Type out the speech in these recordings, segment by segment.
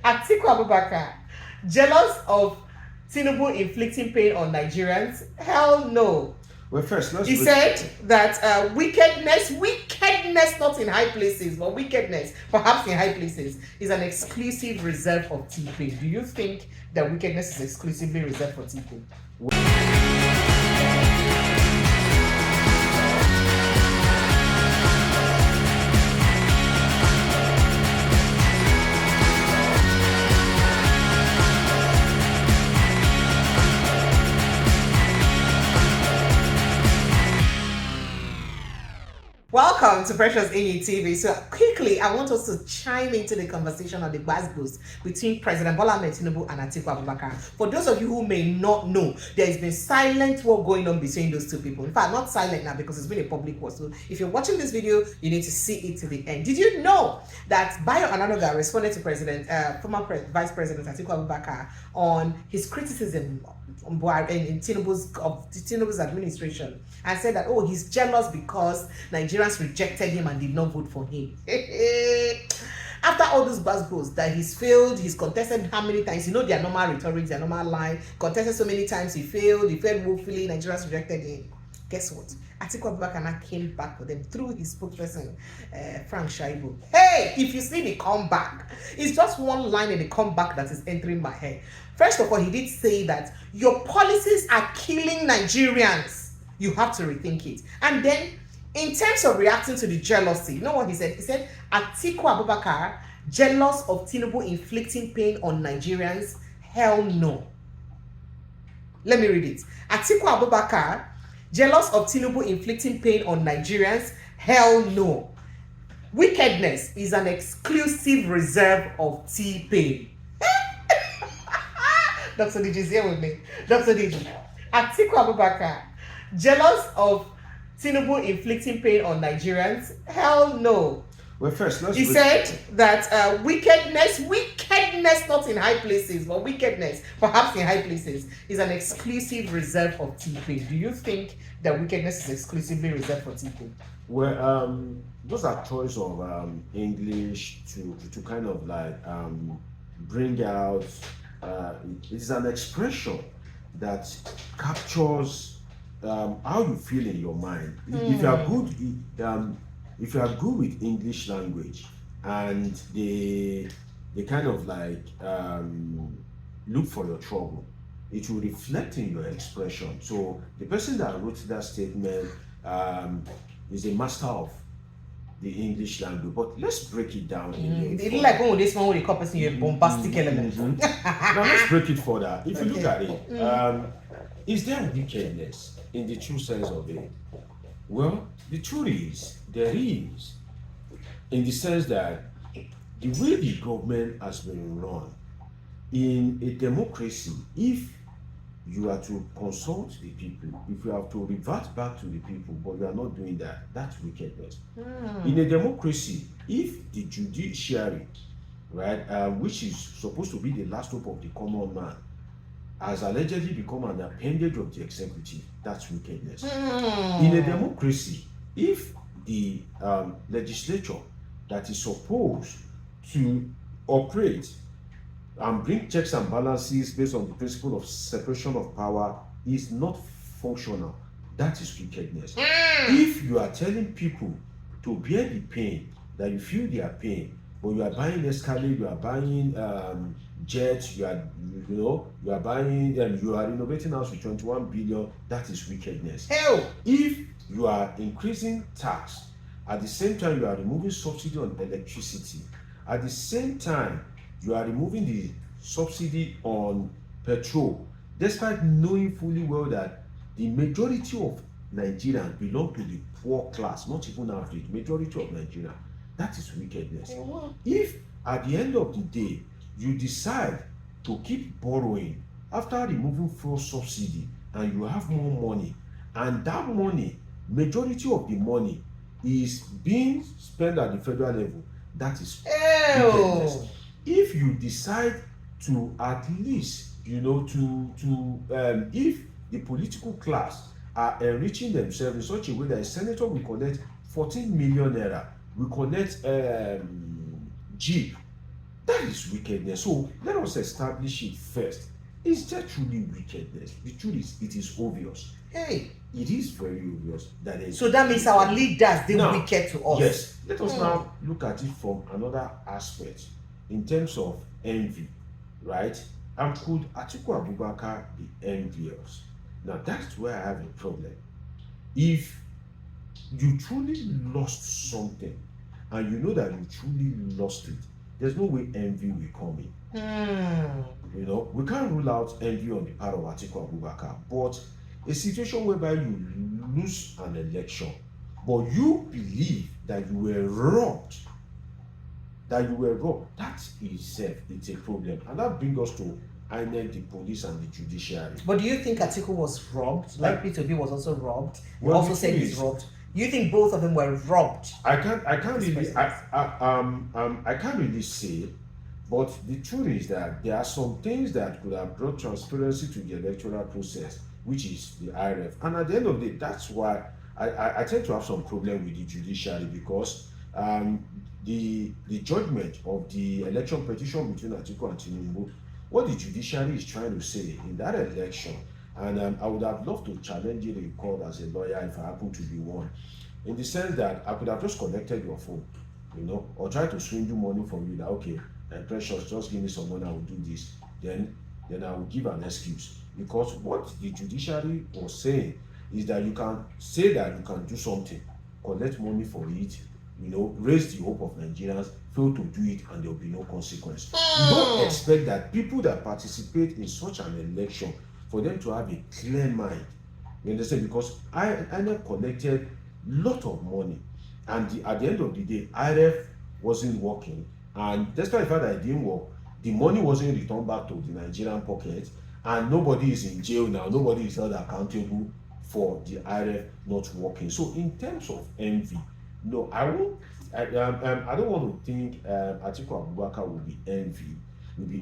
Atiku Abubakar, jealous of Tinubu inflicting pain on Nigerians? Hell no. Well, first, he said that wickedness, not in high places, but wickedness, perhaps in high places, is an exclusive reserve of T-Pain. Do you think that wickedness is exclusively reserved for T-Pain? Welcome to Precious AE TV. So quickly, I want us to chime into the conversation on the boost between President Bola Ahmed Tinubu and Atiku Abubakar. For those of you who may not know, there has been silent war going on between those two people. In fact, not silent now because it's been a public war. So if you're watching this video, you need to see it to the end. Did you know that Bayo Onanuga responded to former Vice President Atiku Abubakar on his criticism in Tinubu's administration, and said that, oh, he's jealous because Nigerians rejected him and did not vote for him. After all those buzz that he's failed, he's contested how many times? You know their normal rhetoric, their normal line. Contested so many times, he failed woefully, Nigerians rejected him. Guess what? Atiku Abubakar came back for them through his spokesperson, Phrank Shaibu. Hey, if you see the comeback, it's just one line in the comeback that is entering my head. First of all, he did say that your policies are killing Nigerians. You have to rethink it. And then, in terms of reacting to the jealousy, you know what he said? He said, Atiku Abubakar, jealous of Tinubu inflicting pain on Nigerians? Hell no. Let me read it. Atiku Abubakar, jealous of Tinubu inflicting pain on Nigerians? Hell no. Wickedness is an exclusive reserve of T-Pain. Dr. DJ is here with me. Dr. DJ. Atiku Abubakar, jealous of Tinubu inflicting pain on Nigerians? Hell no. Well, first, he said that wickedness, not in high places, but wickedness, perhaps in high places, is an exclusive reserve of T-Pain. Do you think that wickedness is exclusively reserved for T-Pain? Well, those are choice of English to kind of like bring out. It is an expression that captures how you feel in your mind. If you are good, if you are good with English language, and they kind of like look for your trouble, it will reflect in your expression. So the person that wrote that statement is a master of the English language, but let's break it down. It look like when this one with the call person, you're bombastic element. Now let's break it further. If you look at it, is there wickedness in the true sense of it? Well, the truth is there is, in the sense that the way the government has been run in a democracy, if you are to consult the people, if you have to revert back to the people, but you are not doing that, that's wickedness. In a democracy, if the judiciary, right, which is supposed to be the last hope of the common man, has allegedly become an appendage of the executive, that's wickedness. In a democracy, if the legislature that is supposed to operate and bring checks and balances based on the principle of separation of power is not functional, that is wickedness. If you are telling people to bear the pain, that you feel their pain, but you are buying Escalade, you are buying jets, you are buying, you are renovating house with 21 billion, that is wickedness. Hell, if you are increasing tax, at the same time you are removing subsidy on electricity, at the same time you are removing the subsidy on petrol, despite knowing fully well that the majority of Nigerians belong to the poor class, not even average, majority of Nigerians, that is wickedness. If at the end of the day you decide to keep borrowing after removing fuel subsidy and you have more money, and that money, majority of the money is being spent at the federal level, that is wickedness. If you decide to at least, if the political class are enriching themselves in such a way that a senator will collect 14 million naira, will collect Jeep, That is wickedness. So let us establish it first. Is there truly wickedness? The truth is, it is obvious. Hey. It is very obvious that there is. So that means our leaders, they now, wicked to us. Yes. Let us now look at it from another aspect in terms of envy, right? And could Atiku Abubakar be envious? Now that's where I have a problem. If you truly lost something and you know that you truly lost it, there's no way envy will come in. You know, we can't rule out envy on the part of Atiku Abubakar, but a situation whereby you lose an election, but you believe that you were robbed, that is it's a problem. And that brings us to INEC, the police, and the judiciary. But do you think Atiku was robbed? Like P2B was also robbed? Well, also said he's robbed. You think both of them were robbed? I can't really say, but the truth is that there are some things that could have brought transparency to the electoral process, which is the IRF. And at the end of the day, that's why I tend to have some problem with the judiciary, because the judgment of the election petition between Atiku and Tinubu, what the judiciary is trying to say in that election, and I would have loved to challenge it in court as a lawyer if I happen to be one, in the sense that I could have just collected your phone, you know, or try to swindle money from you that, okay, Precious, just give me some money, I will do this. Then I will give an excuse. Because what the judiciary was saying is that you can say that you can do something, collect money for it, you know, raise the hope of Nigerians, fail to do it, and there will be no consequence. You don't expect that people that participate in such an election, for them to have a clear mind. You understand? Because I collected lot of money, and at the end of the day, IRF wasn't working, and despite the fact that it didn't work, the money wasn't returned back to the Nigerian pocket, and nobody is in jail now, nobody is held accountable for the IRF not working. So in terms of envy, no, I don't want to think Atiku Abubakar will be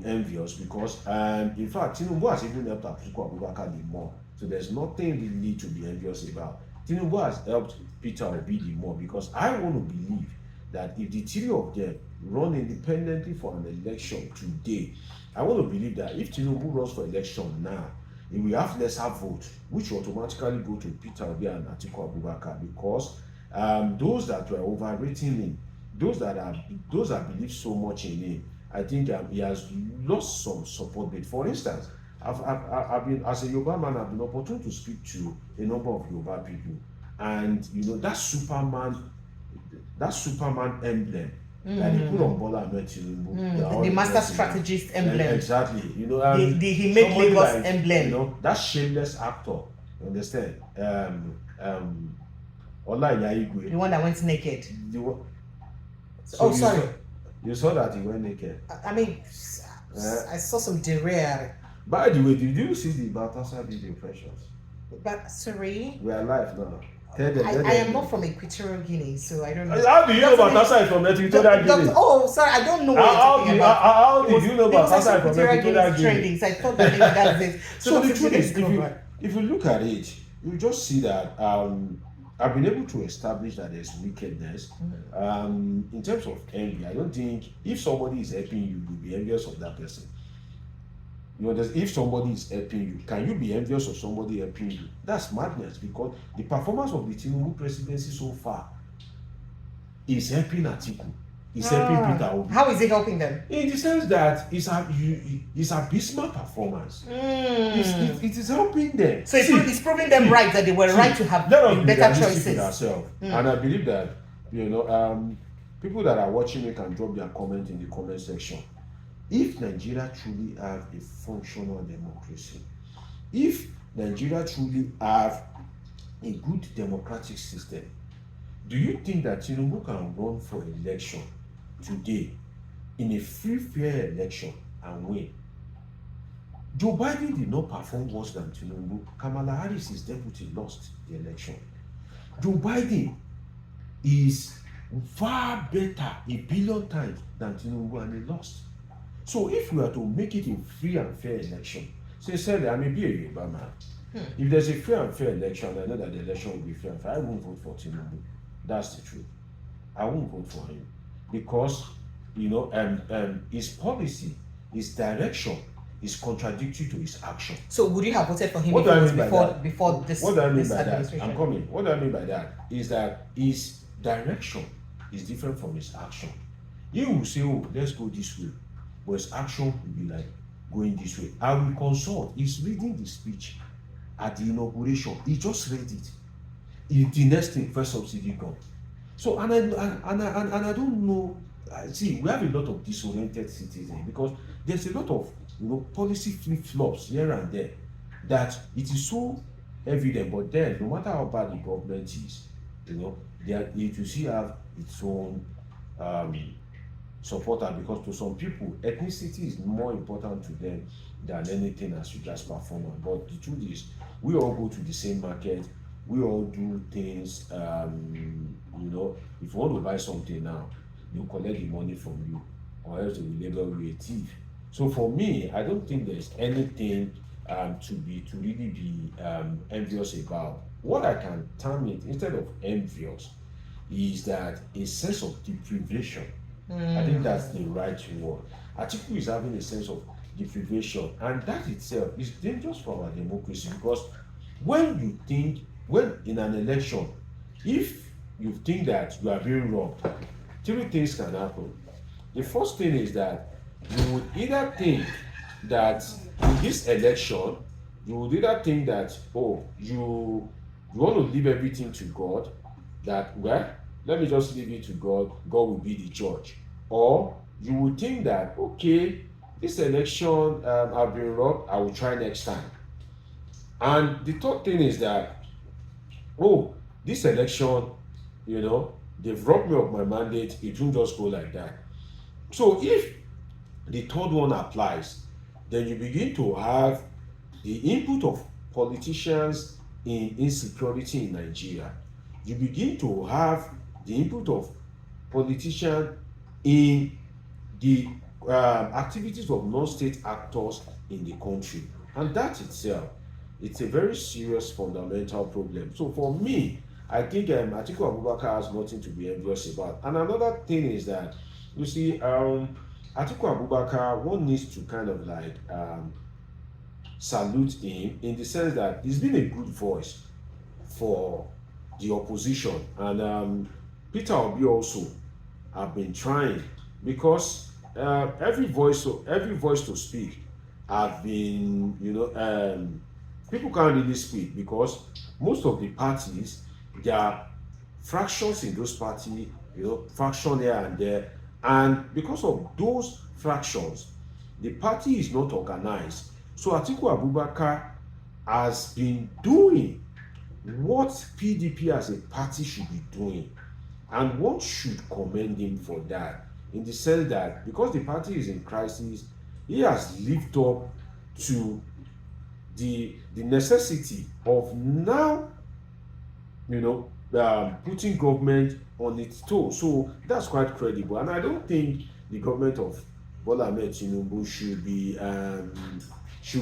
envious, because in fact Tinubu has even helped Atiku Abubakar the more, so there's nothing really to be envious about. Tinubu has helped Peter Obi the more, because I want to believe that if the three of them run independently for an election today, I want to believe that if Tinubu runs for election now, he will have lesser vote, which will automatically go to Peter Obi and Atiku Abubakar, because those that were overrating him, those that believe so much in him, I think he has lost some support base. For instance, I've been, as a Yoruba man, I've been opportune to speak to a number of Yoruba people, and you know that Superman emblem that they put on Bola Ahmed Tinubu, the master strategist emblem. Exactly, you know, the he made Lagos like, emblem. You know, that shameless actor. You understand? Ola Yaigwe. The one that went naked. So sorry. You saw that he went naked. I mean, I saw some derriere. By the way, did you see the Balthasar video, Precious? But sorry. We are live now. I am not from Equatorial Guinea, so I don't know. How do you know Balthasar is from Equatorial Guinea? Oh, sorry, I don't know what you're talking about. How did you know Balthasar is from Equatorial Guinea? Trending, so I thought that maybe that's it. So the truth is, if you look at it, you just see that I've been able to establish that there's wickedness. In terms of envy, I don't think if somebody is helping you, you'll be envious of that person. You know, if somebody is helping you, can you be envious of somebody helping you? That's madness, because the performance of the Tinubu presidency so far is helping Atiku. It's helping Peter Obi. How is it helping them? In the sense that it's abysmal performance. It is helping them. So it's proving them right, that they were right to have better choices. Ourselves. And I believe that, you know, people that are watching me can drop their comment in the comment section. If Nigeria truly have a functional democracy, if Nigeria truly have a good democratic system, do you think that Tinubu can run for election today in a free, fair election and win? Joe Biden did not perform worse than Tinubu. Kamala Harris, his deputy, lost the election. Joe Biden is far better, 1 billion times, than Tinubu, and he lost. So if we are to make it a free and fair election, sincerely, I may be a Yoruba man. If there's a free and fair election, I know that the election will be fair and fair. I won't vote for Tinubu. That's the truth. I won't vote for him, because his policy, his direction is contradictory to his action. So would you have voted for him What if do it I was mean by before that? before this, What do I mean this by that? administration? I'm coming. What do I mean by that is that his direction is different from his action. He will say, oh, let's go this way, but his action will be like going this way. I will consult. He's reading the speech at the inauguration. He just read it. The next thing, first subsidy gone. So and I don't know. See, we have a lot of disoriented citizens because there's a lot of policy flip flops here and there that it is so evident. But then, no matter how bad the government is, it will still have its own supporter, because to some people ethnicity is more important to them than anything as regards performance. But the truth is, we all go to the same market, we all do things. If you want to buy something now, they'll collect the money from you, or else they will label you a thief. So for me, I don't think there's anything to really be envious about. What I can term it, instead of envious, is that a sense of deprivation. I think that's the right word. Atiku is having a sense of deprivation, and that itself is dangerous for our democracy, because when in an election, if you think that you are being robbed, three things can happen. The first thing is that you would either think that in this election, oh, you want to leave everything to God, that, well, let me just leave it to God, God will be the judge. Or you would think that, okay, this election, I've been robbed, I will try next time. And the third thing is that, oh, this election, they've robbed me of my mandate, it won't just go like that. So if the third one applies, then you begin to have the input of politicians in insecurity in Nigeria. You begin to have the input of politicians in the activities of non-state actors in the country. And that itself, it's a very serious fundamental problem. So for me, I think Atiku Abubakar has nothing to be envious about. And another thing is that, you see, Atiku Abubakar, one needs to kind of like salute him, in the sense that he's been a good voice for the opposition. And Peter Obi also have been trying, because every voice to speak have been, people can't really speak, because most of the parties, there are fractions in those parties, fraction here and there, and because of those fractions, the party is not organized. So Atiku Abubakar has been doing what PDP as a party should be doing, and one should commend him for that, in the sense that because the party is in crisis, he has lived up to the necessity of now, putting government on its toes. So that's quite credible, and I don't think the government of Bola Ahmed Tinubu should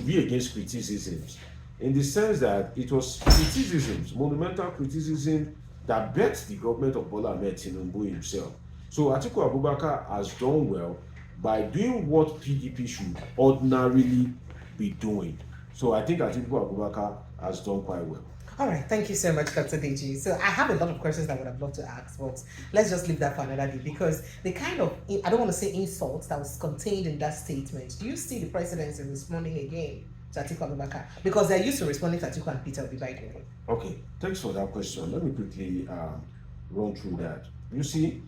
be against criticisms, in the sense that it was criticisms, monumental criticism, that bet the government of Bola Ahmed Tinubu himself. So Atiku Abubakar has done well by doing what PDP should ordinarily be doing. So I think Atiku Abubakar has done quite well. All right, thank you so much, Dr. Deji. So I have a lot of questions that I would have loved to ask, but let's just leave that for another day, because the kind of, I don't want to say insults that was contained in that statement, do you see the presidency responding again to Atiku Abubakar? Because they're used to responding to Atiku and Peter Obi, by the way. Okay, thanks for that question. Let me quickly run through that. You see,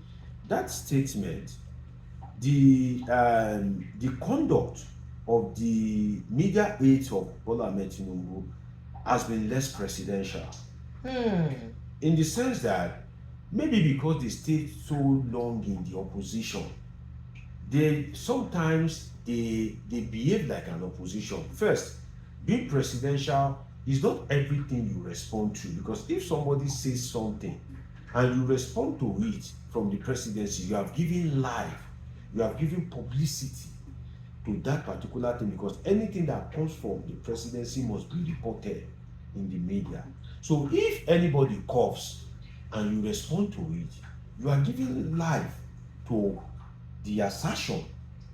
that statement, the conduct of the media aides of Bola Ahmed Tinubu has been less presidential. In the sense that maybe because they stayed so long in the opposition, they sometimes they behave like an opposition. First, being presidential is not everything you respond to, because if somebody says something and you respond to it from the presidency, you have given life, you have given publicity to that particular thing, because anything that comes from the presidency must be reported in the media. So if anybody coughs and you respond to it, you are giving life to the assertion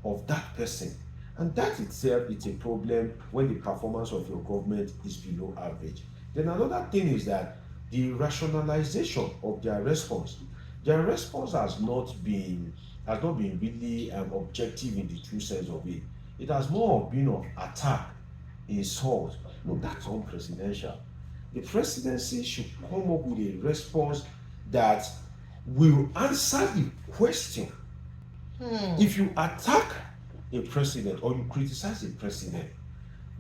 of that person. And that itself is a problem when the performance of your government is below average. Then another thing is that the rationalization of their response has not been really objective in the true sense of it. It has more of been of attack, insult. No, that's unpresidential. The presidency should come up with a response that will answer the question. If you attack a president or you criticize a president,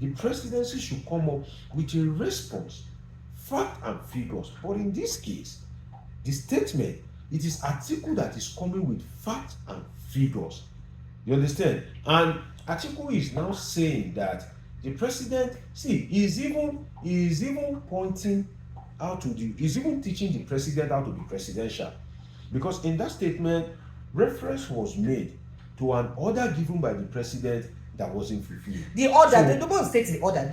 the presidency should come up with a response, fact and figures. But in this case, the statement, it is Atiku that is coming with fact and figures. You understand? And Atiku is now saying that the president, see, he is even pointing out to he's even teaching the president how to be presidential. Because in that statement, reference was made to an order given by the president that wasn't fulfilled. The order, the double states the order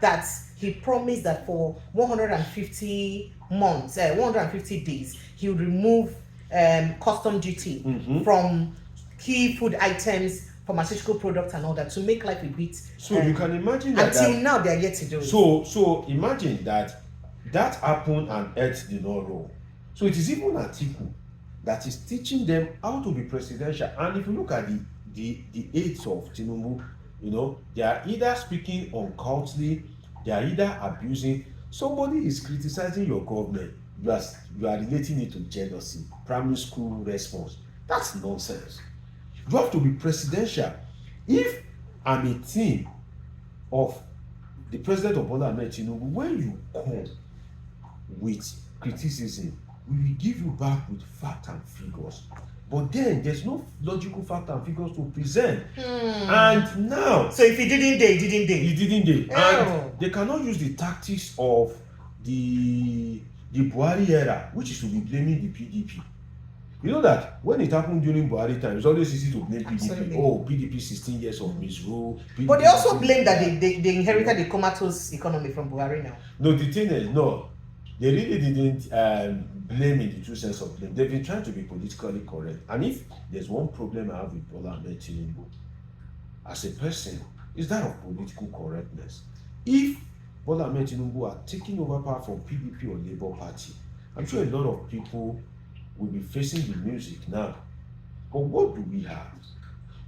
that he promised that for 150 months, 150 days, he would remove custom duty from key food items, pharmaceutical products and all that, to make life a bit. So you can imagine that until now they are yet to do it. So imagine that happened and earth did not roll. So it is even Atiku that is teaching them how to be presidential. And if you look at the aides of Tinubu, you know, they are either speaking unculturally, they are either abusing. Somebody is criticizing your government, you are relating it to jealousy, primary school response. That's nonsense. You have to be presidential. If I'm a team of the president of Bola Ahmed Tinubu, when you come with criticism, we will give you back with fact and figures. But then there's no logical fact and figures to present. And now, so if he didn't dare, he didn't dare. And they cannot use the tactics of the Buhari era, which is to be blaming the PDP. You know that when it happened during Buhari time, it's always easy to blame PDP. Absolutely. Oh, PDP 16 years of misrule. But they also blame that they inherited the comatose economy from Buhari now. No, the thing is, no, they really didn't blame in the true sense of blame. They've been trying to be politically correct. And if there's one problem I have with Bola Ahmed Tinubu as a person, is that of political correctness. If Bola Ahmed Tinubu are taking over power from PDP or Labour Party, I'm sure a lot of people will be facing the music now. But what do we have?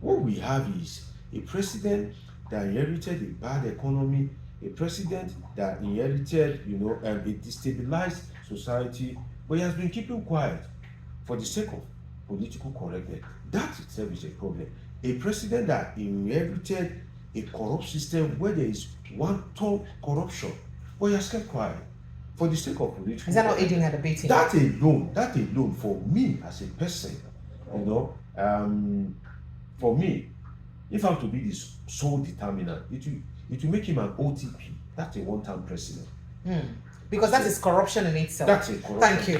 What we have is a president that inherited a bad economy, a president that inherited, a destabilized society, but he has been keeping quiet for the sake of political correctness. That itself is a problem. A president that inherited a corrupt system where there is one-ton corruption, but he has kept quiet for the sake of political. Is that not aiding and abetting? That alone, for me as a person, for me, if I'm to be the sole determinant, it will make him an OTP. That's a one-time president. Because that is corruption in itself. That's it.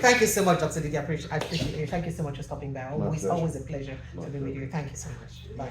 Thank you so much, Dr. Didi. I appreciate it. Thank you so much for stopping by. Always a pleasure to be with you. Thank you so much. Bye.